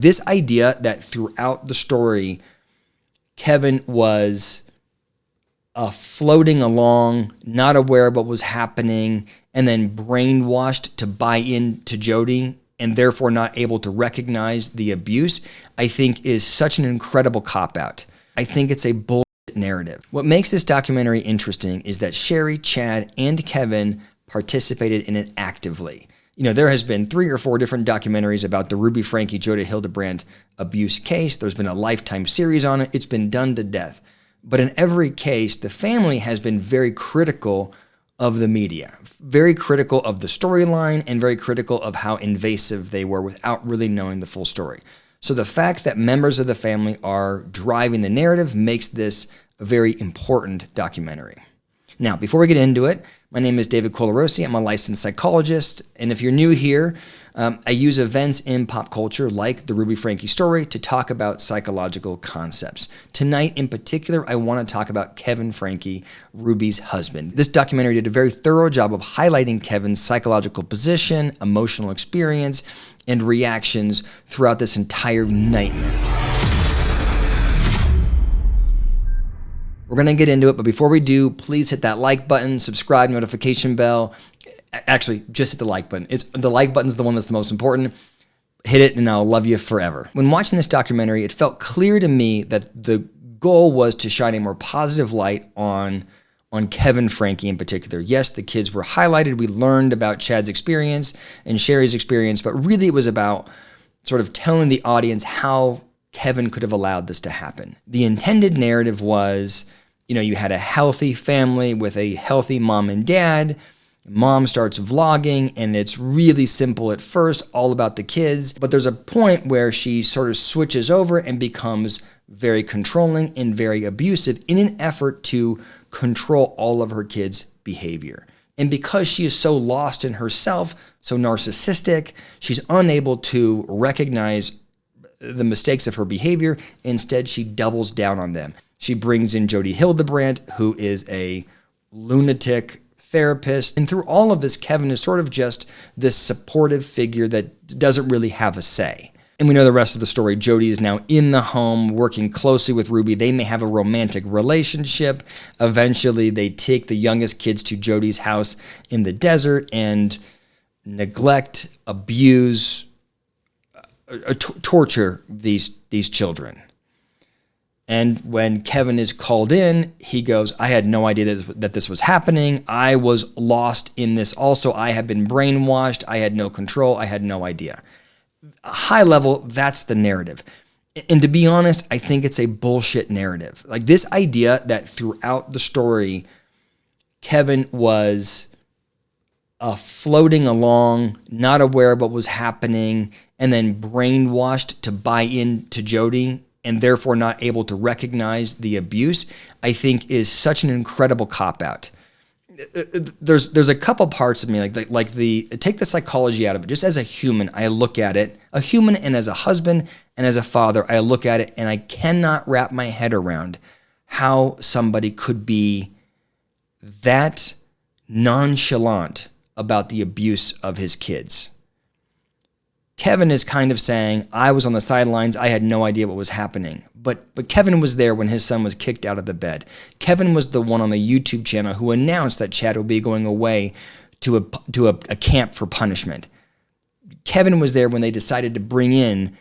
This idea that throughout the story, Kevin was floating along, not aware of what was happening, and then brainwashed to buy into Jodi and therefore not able to recognize the abuse, I think is such an incredible cop-out. I think it's a bullshit narrative. What makes this documentary interesting is that Sherry, Chad, and Kevin participated in it actively. There has been 3 or 4 different documentaries about the Ruby Franke, Jodi Hildebrandt abuse case. There's been a Lifetime series on it. It's been done to death. But in every case, the family has been very critical of the media, very critical of the storyline, and very critical of how invasive they were without really knowing the full story. So the fact that members of the family are driving the narrative makes this a very important documentary. Now, before we get into it, my name is David Colarossi. I'm a licensed psychologist, and if you're new here, I use events in pop culture like the Ruby Franke story to talk about psychological concepts. Tonight, in particular, I want to talk about Kevin Franke, Ruby's husband. This documentary did a very thorough job of highlighting Kevin's psychological position, emotional experience, and reactions throughout this entire nightmare. We're going to get into it, but before we do, please hit that like button, subscribe, notification bell. Actually, just hit the like button. The like button is the one that's the most important. Hit it and I'll love you forever. When watching this documentary, it felt clear to me that the goal was to shine a more positive light on Kevin Franke in particular. Yes, the kids were highlighted. We learned about Chad's experience and Sherry's experience, but really it was about sort of telling the audience how Kevin could have allowed this to happen. The intended narrative was, you had a healthy family with a healthy mom and dad. Mom starts vlogging, and it's really simple at first, all about the kids. But there's a point where she sort of switches over and becomes very controlling and very abusive in an effort to control all of her kids' behavior. And because she is so lost in herself, so narcissistic, she's unable to recognize the mistakes of her behavior. Instead, she doubles down on them. She brings in Jodi Hildebrandt, who is a lunatic therapist. And through all of this, Kevin is sort of just this supportive figure that doesn't really have a say. And we know the rest of the story. Jodi is now in the home, working closely with Ruby. They may have a romantic relationship. Eventually, they take the youngest kids to Jodi's house in the desert and neglect, abuse, torture these children. And when Kevin is called in, he goes, I had no idea that this was happening. I was lost in this also. I have been brainwashed. I had no control. I had no idea. High level, that's the narrative. And to be honest, I think it's a bullshit narrative. Like this idea that throughout the story, Kevin was floating along, not aware of what was happening, and then brainwashed to buy into Jodi and therefore not able to recognize the abuse, I think is such an incredible cop-out. There's a couple parts of me, like take the psychology out of it. Just as a human, I look at it, a human and as a husband and as a father, I look at it and I cannot wrap my head around how somebody could be that nonchalant about the abuse of his kids. Kevin is kind of saying, I was on the sidelines, I had no idea what was happening. But Kevin was there when his son was kicked out of the bed. Kevin was the one on the YouTube channel who announced that Chad would be going away to a camp for punishment. Kevin was there when they decided to bring in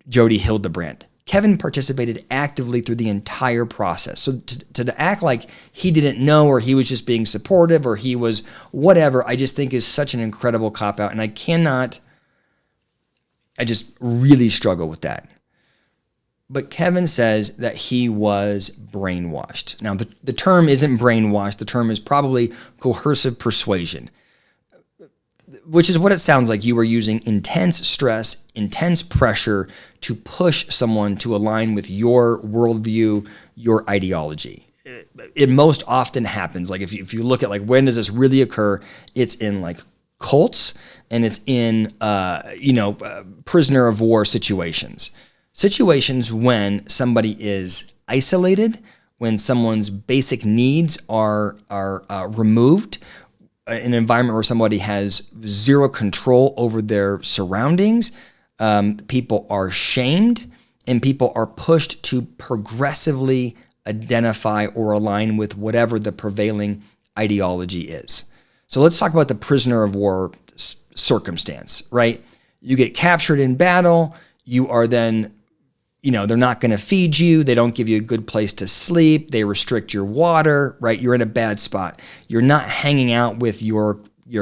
Jodi Hildebrandt. Kevin participated actively through the entire process. So to act like he didn't know or he was just being supportive or he was whatever, I just think is such an incredible cop-out. And I just really struggle with that. But Kevin says that he was brainwashed. Now, the term isn't brainwashed. The term is probably coercive persuasion, which is what it sounds like. You were using intense stress, intense pressure to push someone to align with your worldview, your ideology. It most often happens. Like if you look at like when does this really occur, it's in like cults and it's in prisoner of war situations. Situations when somebody is isolated, when someone's basic needs are removed, an environment where somebody has zero control over their surroundings, People are shamed, and people are pushed to progressively identify or align with whatever the prevailing ideology is. So let's talk about the prisoner of war circumstance, right? You get captured in battle. You are then, they're not going to feed you. They don't give you a good place to sleep. They restrict your water, right? You're in a bad spot. You're not hanging out with your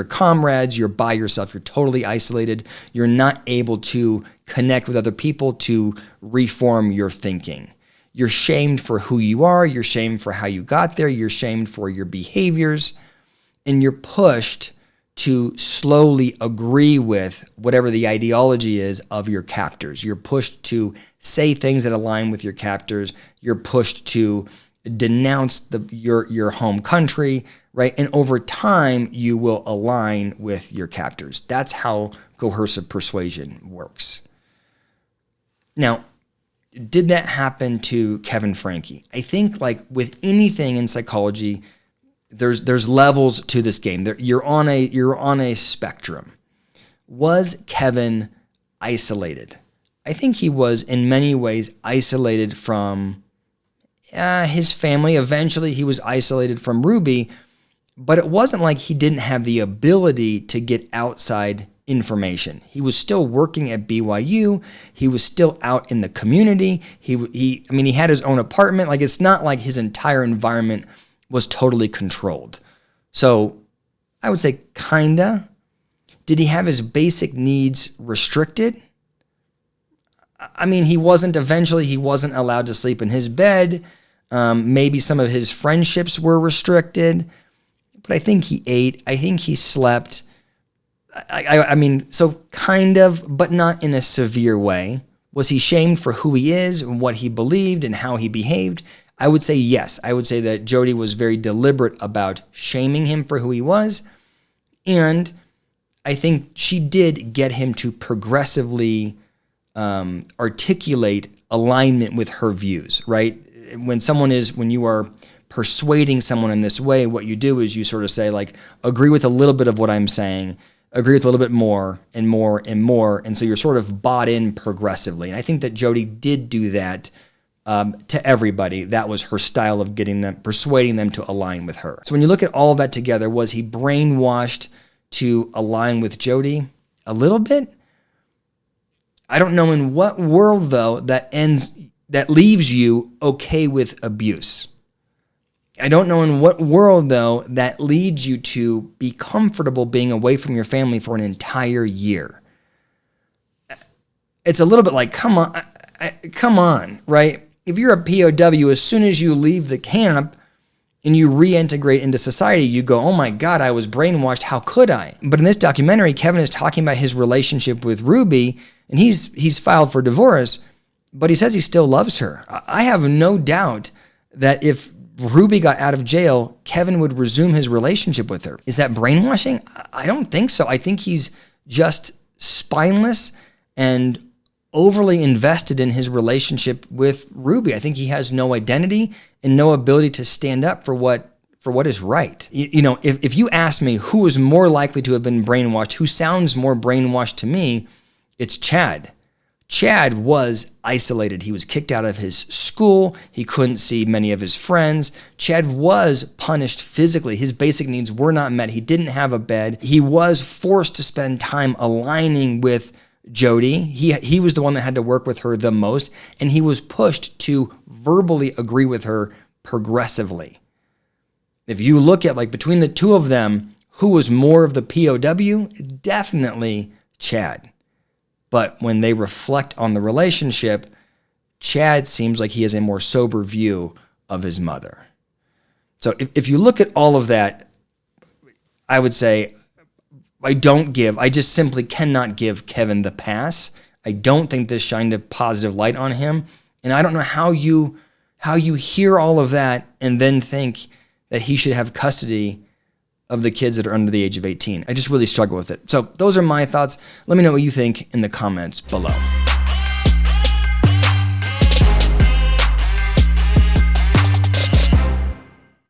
comrades. You're by yourself. You're totally isolated. You're not able to connect with other people to reform your thinking. You're shamed for who you are. You're shamed for how you got there. You're shamed for your behaviors. And you're pushed to slowly agree with whatever the ideology is of your captors. You're pushed to say things that align with your captors. You're pushed to denounce your home country, right? And over time, you will align with your captors. That's how coercive persuasion works. Now, did that happen to Kevin Franke? I think like with anything in psychology, there's levels to this game. You're on a spectrum. Was Kevin isolated? I think he was in many ways isolated from his family. Eventually, he was isolated from Ruby, but it wasn't like he didn't have the ability to get outside information. He was still working at BYU. He was still out in the community. He had his own apartment. Like, it's not like his entire environment was totally controlled. So I would say kinda. Did he have his basic needs restricted? He wasn't allowed to sleep in his bed. Maybe some of his friendships were restricted, but I think he ate. I think he slept. So kind of, but not in a severe way. Was he shamed for who he is and what he believed and how he behaved? I would say yes. I would say that Jodi was very deliberate about shaming him for who he was. And I think she did get him to progressively articulate alignment with her views, right? When you are persuading someone in this way, what you do is you sort of say, like, agree with a little bit of what I'm saying, agree with a little bit more and more and more. And so you're sort of bought in progressively. And I think that Jodi did do that to everybody. That was her style of persuading them to align with her. So when you look at all of that together, was he brainwashed to align with Jodi? A little bit. I don't know in what world, though, that leaves you okay with abuse. I don't know in what world, though, that leads you to be comfortable being away from your family for an entire year. It's a little bit like, come on, right? If you're a POW, as soon as you leave the camp and you reintegrate into society, you go, oh my God, I was brainwashed. How could I? But in this documentary, Kevin is talking about his relationship with Ruby, and he's filed for divorce, but he says he still loves her. I have no doubt that if Ruby got out of jail, Kevin would resume his relationship with her. Is that brainwashing? I don't think so. I think he's just spineless and overly invested in his relationship with Ruby. I think he has no identity and no ability to stand up for what is right. If you ask me who is more likely to have been brainwashed, who sounds more brainwashed to me, it's Chad. Chad was isolated. He was kicked out of his school. He couldn't see many of his friends. Chad was punished physically. His basic needs were not met. He didn't have a bed. He was forced to spend time aligning with Jodi. He was the one that had to work with her the most, and he was pushed to verbally agree with her progressively. If you look at, like, between the two of them, who was more of the POW? Definitely Chad. But when they reflect on the relationship, Chad seems like he has a more sober view of his mother. So if you look at all of that, I would say I just simply cannot give Kevin the pass. I don't think this shined a positive light on him. And I don't know how you hear all of that and then think that he should have custody of the kids that are under the age of 18. I just really struggle with it. So those are my thoughts. Let me know what you think in the comments below.